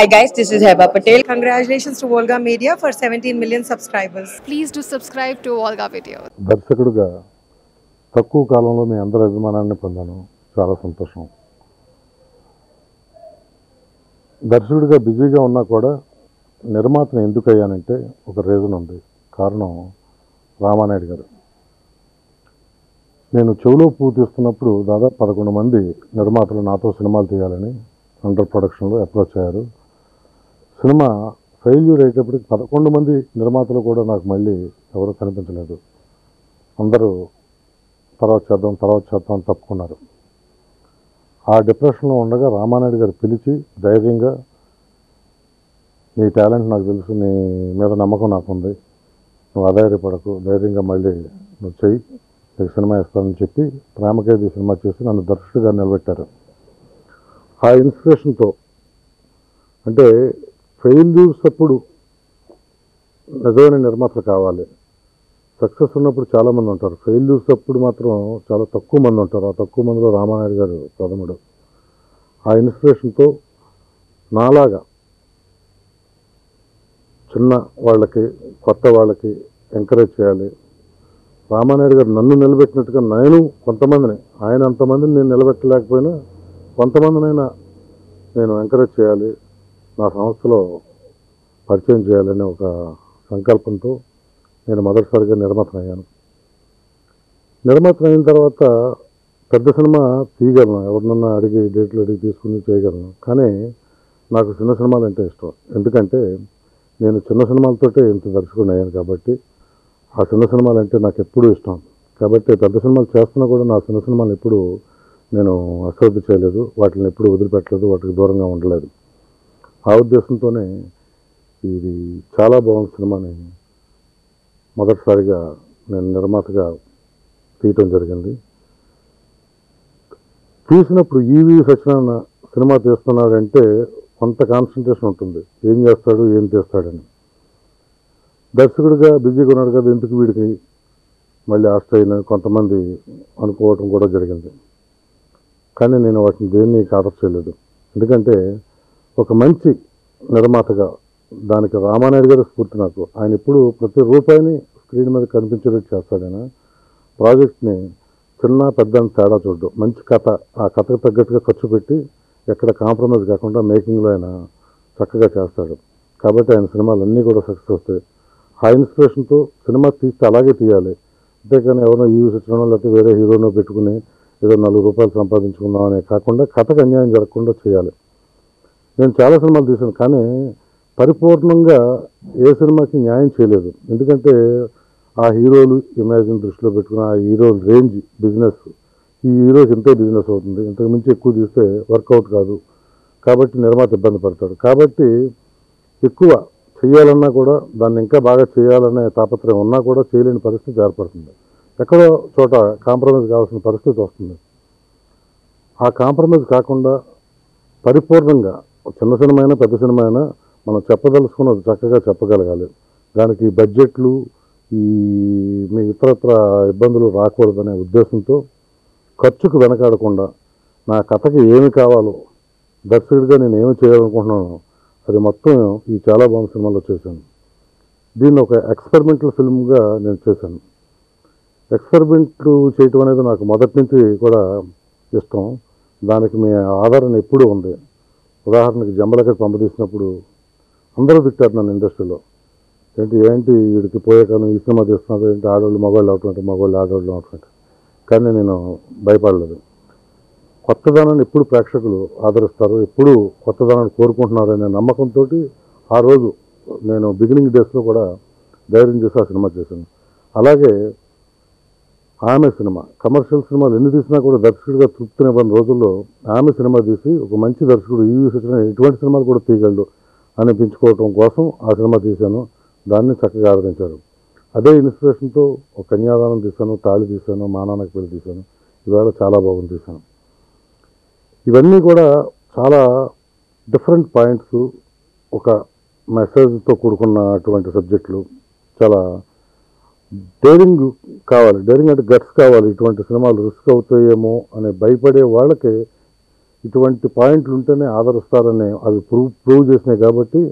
Hi guys, this is Heba Patel. Congratulations to Volga Media for 17 million subscribers. Please do subscribe to Volga Video. దర్శకుడిగా తక్కువ కాలంలో మీ అందరి అభిమానాన్ని పొందాను. చాలా సంతోషం. దర్శకుడిగా బిజీగా ఉన్నా కూడా నిర్మాతను ఎందుకు అయ్యానంటే ఒక రీజన్ ఉంది. కారణం రామానాయుడు గారు. నేను చెవులో పువ్వు తీస్తున్నప్పుడు దాదాపు 11 మంది నిర్మాతలు నాతో సినిమాలు తీయాలని అండర్ ప్రొడక్షన్లో అప్రోచ్ అయ్యారు. సినిమా ఫెయిల్యూర్ అయ్యేటప్పటికి 11 మంది నిర్మాతలు కూడా నాకు మళ్ళీ ఎవరు కనిపించలేదు. అందరూ తర్వాత చేద్దాం అని తప్పుకున్నారు. ఆ డిప్రెషన్లో ఉండగా రామానాయుడు గారు పిలిచి ధైర్యంగా, నీ టాలెంట్ నాకు తెలుసు, నీ మీద నమ్మకం నాకుంది, నువ్వు అధైర్యపడకు, ధైర్యంగా మళ్ళీ నువ్వు చెయ్యి, నీకు సినిమా ఇస్తానని చెప్పి ప్రేమఖైదీ సినిమా చేసి నన్ను దర్శకుడిగా నిలబెట్టారు. ఆ ఇన్స్పిరేషన్తో, అంటే ఫెయిల్యూర్స్ అప్పుడు నిజమైన నిర్మాతలు కావాలి. సక్సెస్ ఉన్నప్పుడు చాలామంది ఉంటారు, ఫెయిల్యూర్స్ అప్పుడు మాత్రం చాలా తక్కువ మంది ఉంటారు. ఆ తక్కువ మందిలో రామానాయుడు గారు ప్రథముడు. ఆ ఇన్స్పిరేషన్తో నాలాగా చిన్న వాళ్ళకి, కొత్త వాళ్ళకి ఎంకరేజ్ చేయాలి. రామానాయుడు గారు నన్ను నిలబెట్టినట్టుగా నేను కొంతమందిని, ఆయన అంతమందిని నేను నిలబెట్టలేకపోయినా కొంతమందినైనా నేను ఎంకరేజ్ చేయాలి, నా సంస్థలో పరిచయం చేయాలనే ఒక సంకల్పంతో నేను మొదటిసారిగా నిర్మాత అయ్యాను. నిర్మాత అయిన తర్వాత పెద్ద సినిమా తీయగలను, ఎవరినన్నా అడిగి డేట్లు అడిగి తీసుకుని చేయగలను. కానీ నాకు చిన్న సినిమాలు అంటే ఇష్టం. ఎందుకంటే నేను చిన్న సినిమాలతోటే ఇంత దర్శకుడిని అయ్యాను కాబట్టి ఆ చిన్న సినిమాలు అంటే నాకు ఎప్పుడూ ఇష్టం. కాబట్టి పెద్ద సినిమాలు చేస్తున్నా కూడా నా చిన్న సినిమాలు ఎప్పుడూ నేను అశ్రద్ధ చేయలేదు, వాటిని ఎప్పుడు వదిలిపెట్టలేదు, వాటికి దూరంగా ఉండలేదు. ఆ ఉద్దేశంతోనే ఇది చాలా బాగుంది సినిమాని మొదటిసారిగా నేను నిర్మాతగా తీయటం జరిగింది. తీసినప్పుడు ఈవి సత్యనారాయణ సినిమా తీస్తున్నాడంటే కొంత కాన్సన్ట్రేషన్ ఉంటుంది, ఏం చేస్తాడు ఏం చేస్తాడని. దర్శకుడిగా బిజీగా ఉన్నాడు కదా, ఎందుకు వీడికి మళ్ళీ ఆస్ట్రైన్ కొంతమంది అనుకోవటం కూడా జరిగింది. కానీ నేను వాటిని దేన్ని ఖాతరు చేయలేదు. ఎందుకంటే ఒక మంచి నిర్మాతగా దానికి రామానాయుడు గారి స్ఫూర్తి నాకు. ఆయన ఎప్పుడు ప్రతి రూపాయిని స్క్రీన్ మీద కనిపించేటట్టు చేస్తాడైనా. ప్రాజెక్ట్ని చిన్న పెద్ద అని తేడా చూడ్డు, మంచి కథ, ఆ కథకు తగ్గట్టుగా ఖర్చు పెట్టి ఎక్కడ కాంప్రమైజ్ కాకుండా మేకింగ్లో ఆయన చక్కగా చేస్తాడు. కాబట్టి ఆయన సినిమాలు అన్నీ కూడా సక్సెస్ వస్తాయి. ఆ ఇన్స్పిరేషన్తో సినిమా తీస్తే అలాగే తీయాలి, అంతేకాని ఎవరినో ఈ సచిత్రంలో లేకపోతే వేరే హీరోనో పెట్టుకుని ఏదో 4 రూపాయలు సంపాదించుకుందాం అనే కాకుండా కథకు అన్యాయం జరగకుండా చేయాలి. నేను చాలా సినిమాలు తీశాను, కానీ పరిపూర్ణంగా ఏ సినిమాకి న్యాయం చేయలేదు. ఎందుకంటే ఆ హీరోలు ఇమాజిన్ దృష్టిలో పెట్టుకుని ఆ హీరోల రేంజ్ బిజినెస్, ఈ హీరోకి ఎంతో బిజినెస్ అవుతుంది, ఇంతకు మించి ఎక్కువ తీస్తే వర్కౌట్ కాదు. కాబట్టి నిర్మాత ఇబ్బంది పడతాడు. కాబట్టి ఎక్కువ చేయాలన్నా కూడా దాన్ని ఇంకా బాగా చేయాలనే తాపత్రయం ఉన్నా కూడా చేయలేని పరిస్థితి ఏర్పడుతుంది. ఎక్కడో చోట కాంప్రమైజ్ కావాల్సిన పరిస్థితి వస్తుంది. ఆ కాంప్రమైజ్ కాకుండా పరిపూర్ణంగా చిన్న సినిమా అయినా పెద్ద సినిమా అయినా మనం చెప్పదలుచుకున్నది చక్కగా చెప్పగలగాలి. దానికి బడ్జెట్లు, ఈ మీ ఇతరత్ర ఇబ్బందులు రాకూడదనే ఉద్దేశంతో ఖర్చుకు వెనకాడకుండా నా కథకి ఏమి కావాలో దర్శకుడిగా నేను ఏమి చేయాలనుకుంటున్నానో అది మొత్తం ఈ చాలా బాగుంది సినిమాలో చేశాను. దీన్ని ఒక ఎక్స్పెరిమెంటల్ ఫిల్మ్గా నేను చేశాను. ఎక్స్పెరిమెంట్లు చేయటం అనేది నాకు మొదటి నుంచి కూడా ఇష్టం. దానికి మీ ఆదరణ ఎప్పుడూ ఉంది. ఉదాహరణకి జంబలకట్ పంపదీసినప్పుడు అందరూ తిట్టారు నన్ను ఇండస్ట్రీలో. ఏంటి వీడికి పోయే కాలం ఈ సినిమా తీస్తున్నారు, ఏంటి ఆడవాళ్ళు మగవాళ్ళు అవుతుంటారు, మగవాళ్ళు ఆడవాళ్ళు అవుతుంటారు. కానీ నేను భయపడలేదు. కొత్తదనాన్ని ఎప్పుడు ప్రేక్షకులు ఆదరిస్తారు, ఎప్పుడు కొత్తదనాన్ని కోరుకుంటున్నారు అనే నమ్మకంతో ఆ రోజు నేను బిగినింగ్ డేస్లో కూడా ధైర్యం చేసి ఆ సినిమా చేశాను. అలాగే ఆమె సినిమా, కమర్షియల్ సినిమాలు ఎన్ని తీసినా కూడా దర్శకుడిగా తృప్తినివ్వని రోజుల్లో ఆమె సినిమా తీసి ఒక మంచి దర్శకుడు ఈవి సత్యనారాయణ ఎటువంటి సినిమాలు కూడా తీయగలడు అనిపించుకోవటం కోసం ఆ సినిమా తీశాను. దాన్ని చక్కగా ఆదరించారు. అదే ఇన్స్పిరేషన్తో ఒక కన్యాదానం తీశాను, తాళి తీశాను, మా నాన్నకి పెళ్లి తీశాను. ఈవేళ చాలా బాగుంది తీశాను. ఇవన్నీ కూడా చాలా డిఫరెంట్ పాయింట్స్, ఒక మెసేజ్తో కూడుకున్నటువంటి సబ్జెక్టులు. చాలా డేరింగ్ కావాలి, డేరింగ్ అంటే గట్స్ కావాలి. ఇటువంటి సినిమాలు రిస్క్ అవుతాయేమో అని భయపడే వాళ్ళకి ఇటువంటి పాయింట్లు ఉంటేనే ఆదరిస్తారని అవి ప్రూవ్ చేసినాయి. కాబట్టి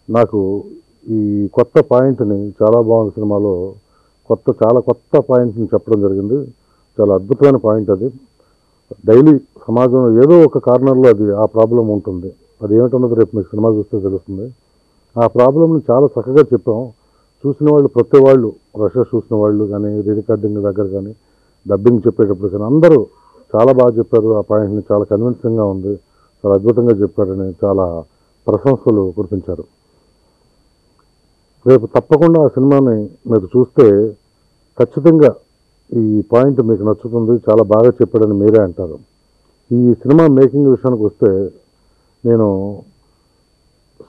నాకు ఈ కొత్త పాయింట్ని చాలా బాగుంది సినిమాలో చాలా కొత్త పాయింట్ని చెప్పడం జరిగింది. చాలా అద్భుతమైన పాయింట్ అది. డైలీ సమాజంలో ఏదో ఒక కార్నర్లో అది ఆ ప్రాబ్లం ఉంటుంది. అది ఏమిటన్నది రేపు మీకు సినిమా చూస్తే తెలుస్తుంది. ఆ ప్రాబ్లంని చాలా చక్కగా చెప్పాం. చూసిన వాళ్ళు ప్రతి వాళ్ళు రషెస్ చూసిన వాళ్ళు కానీ రికార్డింగ్ దగ్గర కానీ డబ్బింగ్ చెప్పేటప్పుడు కానీ అందరూ చాలా బాగా చెప్పారు. ఆ పాయింట్ని చాలా కన్విన్సింగ్గా ఉంది, చాలా అద్భుతంగా చెప్పారని చాలా ప్రశంసలు కురిపించారు. రేపు తప్పకుండా ఆ సినిమాని మీరు చూస్తే ఖచ్చితంగా ఈ పాయింట్ మీకు నచ్చుతుంది, చాలా బాగా చెప్పాడని మీరే అంటారు. ఈ సినిమా మేకింగ్ విషయానికి వస్తే నేను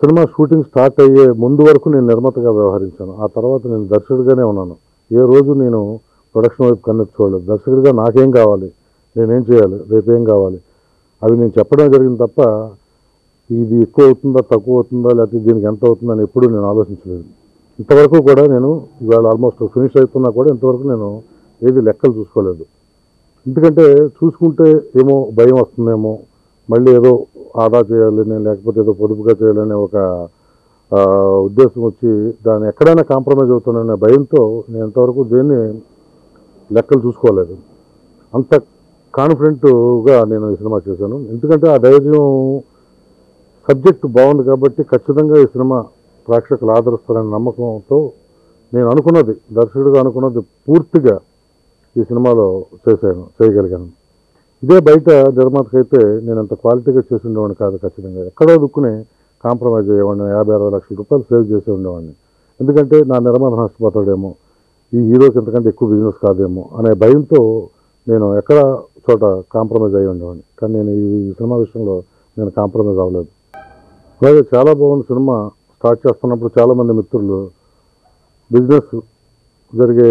సినిమా షూటింగ్ స్టార్ట్ అయ్యే ముందు వరకు నేను నిర్మాతగా వ్యవహరించాను. ఆ తర్వాత నేను దర్శకుడిగానే ఉన్నాను. ఏ రోజు నేను ప్రొడక్షన్ వైపు కన్నెత్తి చూడలేదు. దర్శకుడిగా నాకేం కావాలి, నేనేం చేయాలి, రేపేం కావాలి అవి నేను చెప్పడం జరిగింది తప్ప ఇది ఎక్కువ అవుతుందా తక్కువ అవుతుందా లేకపోతే దీనికి ఎంత అవుతుందని ఎప్పుడూ నేను ఆలోచించలేదు. ఇంతవరకు కూడా నేను ఇవాళ ఆల్మోస్ట్ ఫినిష్ అవుతున్నా కూడా ఇంతవరకు నేను ఏది లెక్కలు చూసుకోలేదు. ఎందుకంటే చూసుకుంటే ఏమో భయం వస్తుందేమో, మళ్ళీ ఏదో ఆదా చేయాలని లేకపోతే ఏదో పొదుపుగా చేయాలనే ఒక ఉద్దేశం వచ్చి దాన్ని ఎక్కడైనా కాంప్రమైజ్ అవుతాననే భయంతో నేను ఇంతవరకు దేన్ని లెక్కలు చూసుకోలేదు. అంత కాన్ఫిడెంట్గా నేను ఈ సినిమా చేశాను. ఎందుకంటే ఆ ధైర్యం, సబ్జెక్ట్ బాగుంది కాబట్టి ఖచ్చితంగా ఈ సినిమా ప్రేక్షకులు ఆదరిస్తారనే నమ్మకంతో నేను అనుకున్నది, దర్శకుడిగా అనుకున్నది పూర్తిగా ఈ సినిమాలో చేయగలిగాను. ఇదే బయట నిర్మాతకైతే నేను అంత క్వాలిటీగా చేసి ఉండేవాడిని కాదు. ఖచ్చితంగా ఎక్కడో దుక్కుని కాంప్రమైజ్ అయ్యేవాడిని, 50-60 లక్షల రూపాయలు సేవ్ చేసి ఉండేవాడిని. ఎందుకంటే నా నిర్మాత నష్టపోతాడేమో, ఈ హీరోకి ఎంతకంటే ఎక్కువ బిజినెస్ కాదేమో అనే భయంతో నేను ఎక్కడ చోట కాంప్రమైజ్ అయ్యి ఉండేవాడిని. కానీ నేను ఈ సినిమా విషయంలో నేను కాంప్రమైజ్ అవ్వలేదు. అలాగే చాలా బాగుంది సినిమా. స్టార్ట్ చేస్తున్నప్పుడు చాలామంది మిత్రులు బిజినెస్ జరిగే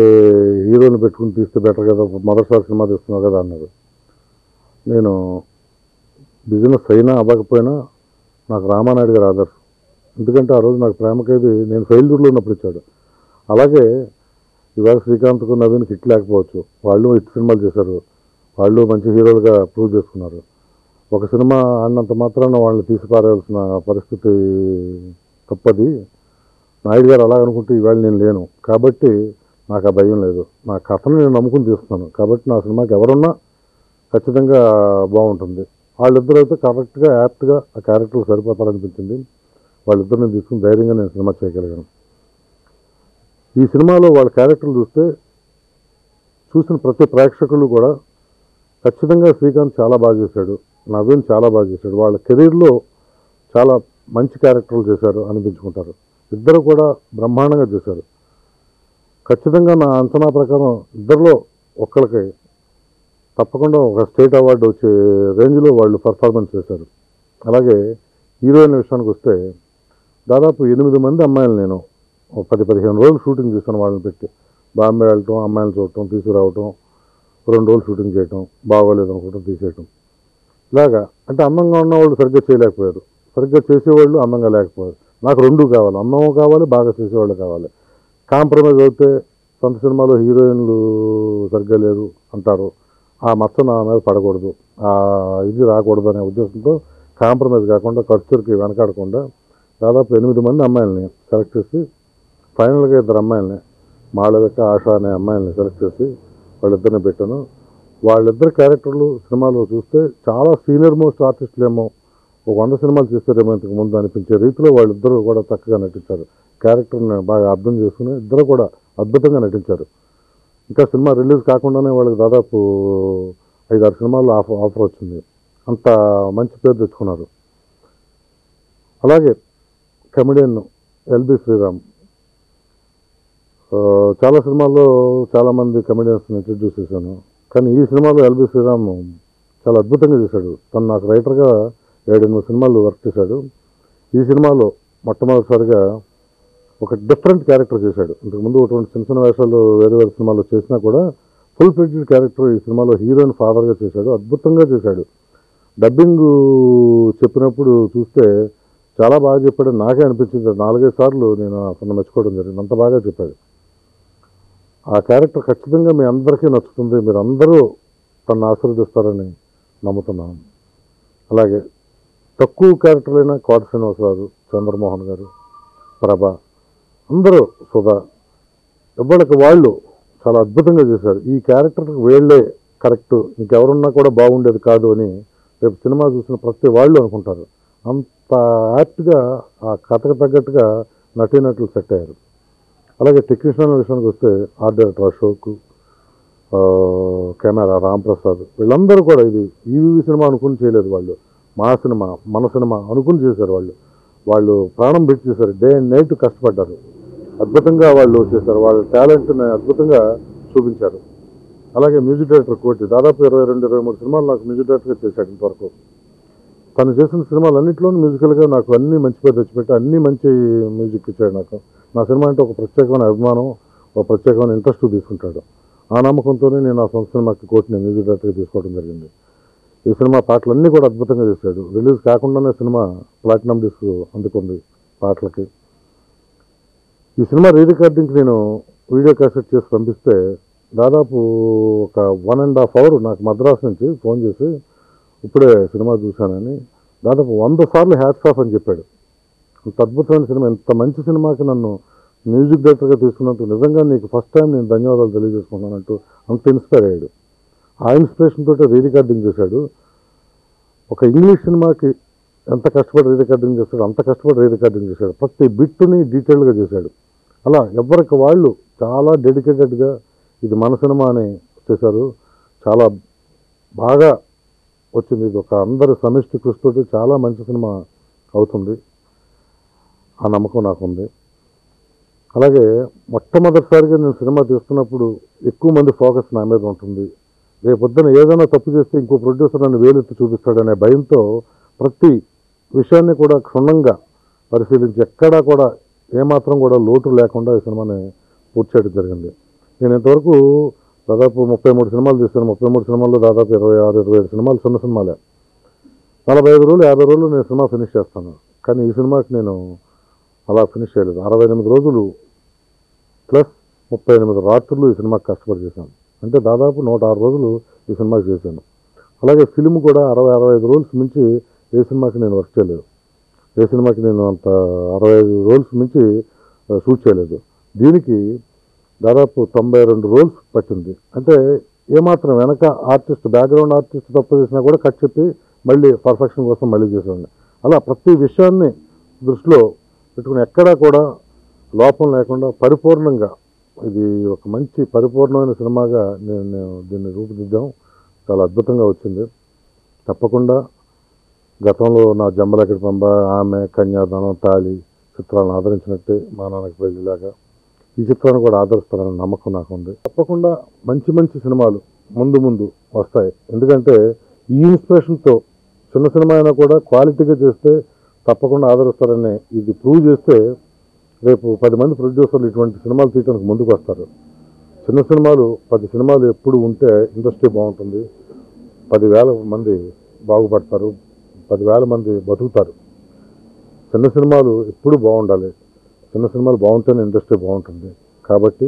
హీరోని పెట్టుకుని తీస్తే బెటర్ కదా, మొదటిసారి సినిమా తీస్తున్నావు కదా అన్నారు. నేను బిజినెస్ అయినా అవ్వకపోయినా నాకు రామానాయుడు గారు ఆదర్శం. ఎందుకంటే ఆ రోజు నాకు ప్రేమ ఖైదీ నేను ఫెయిల్యూర్లో ఉన్నప్పుడు ఇచ్చాడు. అలాగే ఇవాళ శ్రీకాంత్కు నవీన్కి హిట్ లేకపోవచ్చు, వాళ్ళు హిట్ సినిమాలు చేశారు, వాళ్ళు మంచి హీరోలుగా ప్రూవ్ చేసుకున్నారు. ఒక సినిమా ఆడినంత మాత్రాన వాళ్ళని తీసి పారేయాల్సిన పరిస్థితి తప్పది. నాయుడు గారు అలా అనుకుంటే ఇవాళ నేను లేను. కాబట్టి నాకు ఆ భయం లేదు. నా కథను నేను నమ్ముకుని తీస్తున్నాను. కాబట్టి నా సినిమాకి ఎవరున్నా ఖచ్చితంగా బాగుంటుంది. వాళ్ళిద్దరూ అయితే కరెక్ట్గా యాప్ట్గా ఆ క్యారెక్టర్లు సరిపోతారనిపించింది. వాళ్ళిద్దరిని తీసుకుని ధైర్యంగా నేను సినిమా చేయగలిగాను. ఈ సినిమాలో వాళ్ళ క్యారెక్టర్లు చూస్తే చూసిన ప్రతి ప్రేక్షకులు కూడా ఖచ్చితంగా శ్రీకాంత్ చాలా బాగా చేశాడు, నవీన్ చాలా బాగా చేశాడు, వాళ్ళ కెరీర్లో చాలా మంచి క్యారెక్టర్లు చేశారు అనిపించుకుంటారు. ఇద్దరు కూడా బ్రహ్మాండంగా చేశారు. ఖచ్చితంగా నా అంచనా ప్రకారం ఇద్దరిలో ఒక్కరికి తప్పకుండా ఒక స్టేట్ అవార్డు వచ్చే రేంజ్లో వాళ్ళు పర్ఫార్మెన్స్ చేశారు. అలాగే హీరోయిన్ విషయానికి వస్తే దాదాపు 8 మంది అమ్మాయిలు నేను 10-15 రోజులు షూటింగ్ చేశాను. వాళ్ళని పెట్టి బాంబే వెళ్ళటం, అమ్మాయిలు చూడటం, తీసుకురావటం, 2 రోజులు షూటింగ్ చేయటం, బాగోలేదు అనుకుంటాం తీసేయటం. ఇలాగా అంటే అందంగా ఉన్నవాళ్ళు సరిగ్గా చేయలేకపోయారు, సరిగ్గా చేసేవాళ్ళు అందంగా లేకపోయారు. నాకు 2 కావాలి, అందం కావాలి, బాగా చేసేవాళ్ళు కావాలి. కాంప్రమైజ్ అవుతే సొంత సినిమాలో హీరోయిన్లు సరిగ్గా లేరు అంటారు, ఆ మచ్చ నా మీద పడకూడదు, ఆ ఇది రాకూడదు అనే ఉద్దేశంతో కాంప్రమైజ్ కాకుండా ఖర్చుకి వెనకాడకుండా దాదాపు 8 మంది అమ్మాయిలని సెలెక్ట్ చేసి ఫైనల్గా 2 అమ్మాయిలని, మాళవిక, ఆశ అనే అమ్మాయిలని సెలెక్ట్ చేసి వాళ్ళిద్దరిని పెట్టాను. వాళ్ళిద్దరు క్యారెక్టర్లు సినిమాలో చూస్తే చాలా సీనియర్ మోస్ట్ ఆర్టిస్టులు ఏమో ఒక 100 సినిమాలు చేస్తారేమో ఇంతకు ముందు అనిపించే రీతిలో వాళ్ళిద్దరూ కూడా చక్కగా నటించారు. క్యారెక్టర్ని బాగా అర్థం చేసుకుని ఇద్దరు కూడా అద్భుతంగా నటించారు. ఇంకా సినిమా రిలీజ్ కాకుండానే వాళ్ళకి దాదాపు 5-6 సినిమాల్లో ఆఫర్ వచ్చింది. అంత మంచి పేరు తెచ్చుకున్నారు. అలాగే కమెడియన్ ఎల్బి శ్రీరామ్, చాలా సినిమాల్లో చాలామంది కమెడియన్స్ని ఇంట్రడ్యూస్ చేశాను, కానీ ఈ సినిమాలో ఎల్బి శ్రీరామ్ చాలా అద్భుతంగా చేశాడు. తను నాకు రైటర్గా 7-8 సినిమాలు వర్క్ చేశాడు. ఈ సినిమాలో మొట్టమొదటిసారిగా ఒక డిఫరెంట్ క్యారెక్టర్ చేశాడు. ఇంతకుముందు అటువంటి చిన్న చిన్న వేషాలు వేరే వేరే సినిమాల్లో చేసినా కూడా ఫుల్ ఫ్లెడ్జ్డ్ క్యారెక్టర్ ఈ సినిమాలో హీరోయిన్ ఫాదర్గా చేశాడు. అద్భుతంగా చేశాడు. డబ్బింగ్ చెప్పినప్పుడు చూస్తే చాలా బాగా చెప్పాడు, నాకే అనిపించింది. 4-5 సార్లు నేను అతను మెచ్చుకోవడం జరిగింది, అంత బాగా చెప్పాడు. ఆ క్యారెక్టర్ ఖచ్చితంగా మీ అందరికీ నచ్చుతుంది, మీరు అందరూ తనను ఆశీర్వదిస్తారని నమ్ముతున్నాను. అలాగే తక్కువ క్యారెక్టర్లైన కోట శ్రీనివాసరావు, చంద్రమోహన్ గారు, ప్రభ, అందరూ సుధా, ఎవరికి వాళ్ళు చాలా అద్భుతంగా చేశారు. ఈ క్యారెక్టర్కి వీళ్ళే కరెక్ట్, ఇంకెవరున్నా కూడా బాగుండేది కాదు అని రేపు సినిమా చూసిన ప్రతి వాళ్ళు అనుకుంటారు. అంత యాప్ట్గా ఆ కథకు తగ్గట్టుగా నటీనటులు సెట్ అయ్యారు. అలాగే టెక్నీషియన్ విషయానికి వస్తే art director Ashok, camera Ramprasad, వీళ్ళందరూ కూడా ఇది ఈవీవీ సినిమా అనుకుని చేయలేదు. వాళ్ళు మా సినిమా మన సినిమా అనుకుని చేశారు. వాళ్ళు ప్రాణం పెట్టి చేశారు. డే అండ్ నైట్ కష్టపడ్డారు. అద్భుతంగా వాళ్ళు చేశారు. వాళ్ళ టాలెంట్ని అద్భుతంగా చూపించారు. అలాగే మ్యూజిక్ డైరెక్టర్ కోటి దాదాపు 22-23 సినిమాలు నాకు మ్యూజిక్ డైరెక్టర్గా చేశాడు ఇంతవరకు. తను చేసిన సినిమాలన్నింటిలోనూ మ్యూజికల్గా నాకు అన్నీ మంచి పేరు తెచ్చిపెట్టి అన్నీ మంచి మ్యూజిక్ ఇచ్చాడు. నాకు నా సినిమా అంటే ఒక ప్రత్యేకమైన అభిమానం, ఒక ప్రత్యేకమైన ఇంట్రెస్ట్ తీసుకుంటాడు. ఆ నమ్మకంతోనే నేను నా సొంత సినిమాకి కోటిని మ్యూజిక్ డైరెక్టర్గా తీసుకోవడం జరిగింది. ఈ సినిమా పాటలన్నీ కూడా అద్భుతంగా చేశాడు. రిలీజ్ కాకుండానే సినిమా ప్లాటినం డిస్క్ అందుకుంది పాటలకి. ఈ సినిమా రీ రికార్డింగ్కి నేను వీడియో క్యాసెట్ చేసి పంపిస్తే దాదాపు ఒక 1.5 hour నాకు మద్రాసు నుంచి ఫోన్ చేసి ఇప్పుడే సినిమా చూశానని దాదాపు 100 సార్లు హ్యాట్స్ ఆఫ్ అని చెప్పాడు. అంత అద్భుతమైన సినిమా, ఇంత మంచి సినిమాకి నన్ను మ్యూజిక్ డైరెక్టర్గా తీసుకున్నందుకు నిజంగా నీకు ఫస్ట్ టైం నేను ధన్యవాదాలు తెలియజేసుకున్నానంటూ అంత ఇన్స్పైర్ అయ్యాడు. ఆ ఇన్స్పిరేషన్ తోటి రీ రికార్డింగ్ చేశాడు. ఒక ఇంగ్లీష్ సినిమాకి ఎంత కష్టపడి రీ రికార్డింగ్ చేశాడు అంత కష్టపడి రీ రికార్డింగ్ చేశాడు. ప్రతి బిట్టుని డీటెయిల్గా చేశాడు. అలా ఎవరికి వాళ్ళు చాలా డెడికేటెడ్గా ఇది మన సినిమా అని చేశారు. చాలా బాగా వచ్చింది. ఇది ఒక అందరి సమిష్టి కృషితోటి చాలా మంచి సినిమా అవుతుంది. ఆ నమ్మకం నాకుంది. అలాగే మొట్టమొదటిసారిగా నేను సినిమా తీస్తున్నప్పుడు ఎక్కువ మంది ఫోకస్ నా మీద ఉంటుంది. రేపొద్దున ఏదైనా తప్పు చేస్తే ఇంకో ప్రొడ్యూసర్ నన్ను వేలెత్తి చూపిస్తాడనే భయంతో ప్రతి విషయాన్ని కూడా క్షుణ్ణంగా పరిశీలించి ఎక్కడా కూడా ఏమాత్రం కూడా లోటు లేకుండా ఈ సినిమాని పూర్తి చేయడం జరిగింది. నేను ఇంతవరకు దాదాపు 33 సినిమాలు తీస్తాను. 33 సినిమాల్లో దాదాపు 26-27 సినిమాలు చిన్న సినిమాలే. 45 రోజులు 50 రోజులు నేను సినిమా ఫినిష్ చేస్తాను. కానీ ఈ సినిమాకి నేను అలా ఫినిష్ చేయలేదు. 68 రోజులు ప్లస్ 38 రాత్రులు ఈ సినిమాకి కష్టపడి చేశాను. అంటే దాదాపు 106 రోజులు ఈ సినిమాకి చేశాను. అలాగే ఫిల్మ్ కూడా 60-65 రోజులు మించి ఏ సినిమాకి నేను వర్క్ చేయలేదు. ఏ సినిమాకి నేను అంత 65 రోజులు మించి షూట్ చేయలేదు. దీనికి దాదాపు 92 రోజులు పట్టింది. అంటే ఏమాత్రం వెనక ఆర్టిస్ట్ బ్యాక్గ్రౌండ్ ఆర్టిస్ట్ తప్పు చేసినా కూడా కట్ చెప్పి మళ్ళీ పర్ఫెక్షన్ కోసం మళ్ళీ చేసేవాడిని. అలా ప్రతి విషయాన్ని దృష్టిలో పెట్టుకుని ఎక్కడా కూడా లోపం లేకుండా పరిపూర్ణంగా ఇది ఒక మంచి పరిపూర్ణమైన సినిమాగా నేను దీన్ని రూపుదిద్దాం. చాలా అద్భుతంగా వచ్చింది. తప్పకుండా గతంలో నా జంబలకడి పంబ, ఆమె, కన్యాదానం, తాళి చిత్రాలను ఆదరించినట్టే మా నాన్నకి పెళ్ళిలాగా ఈ చిత్రాన్ని కూడా ఆదరిస్తారన్న నమ్మకం నాకు ఉంది. తప్పకుండా మంచి మంచి సినిమాలు ముందు వస్తాయి. ఎందుకంటే ఈ ఇన్స్పిరేషన్తో చిన్న సినిమా అయినా కూడా క్వాలిటీగా చేస్తే తప్పకుండా ఆదరిస్తారని ఇది ప్రూవ్ చేస్తే రేపు 10 మంది ప్రొడ్యూసర్లు ఇటువంటి సినిమాలు తీయడానికి ముందుకు వస్తారు. చిన్న సినిమాలు 10 సినిమాలు ఎప్పుడు ఉంటే ఇండస్ట్రీ బాగుంటుంది. 10,000 మంది బాగుపడతారు, 10,000 మంది బతుకుతారు. చిన్న సినిమాలు ఎప్పుడు బాగుండాలి. చిన్న సినిమాలు బాగుంటేనే ఇండస్ట్రీ బాగుంటుంది. కాబట్టి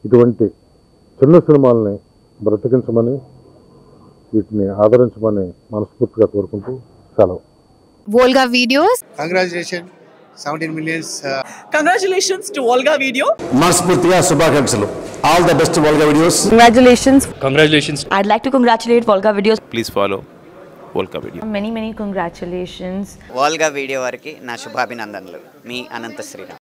ఇటువంటి చిన్న సినిమాలని బ్రతికించమని వీటిని ఆదరించమని మనస్ఫూర్తిగా కోరుకుంటూ సెలవు. Volga Videos. Congratulations, 17 millions. Congratulations to Volga Video. మనస్ఫూర్తిగా శుభాకాంక్షలు. All the best Volga Videos. Congratulations. I'd like to congratulate Volga Videos. Please follow Volga Video. Many congratulations. Volga video వారికి నా శుభాభినందనలు. మీ అనంత శ్రీరామ్.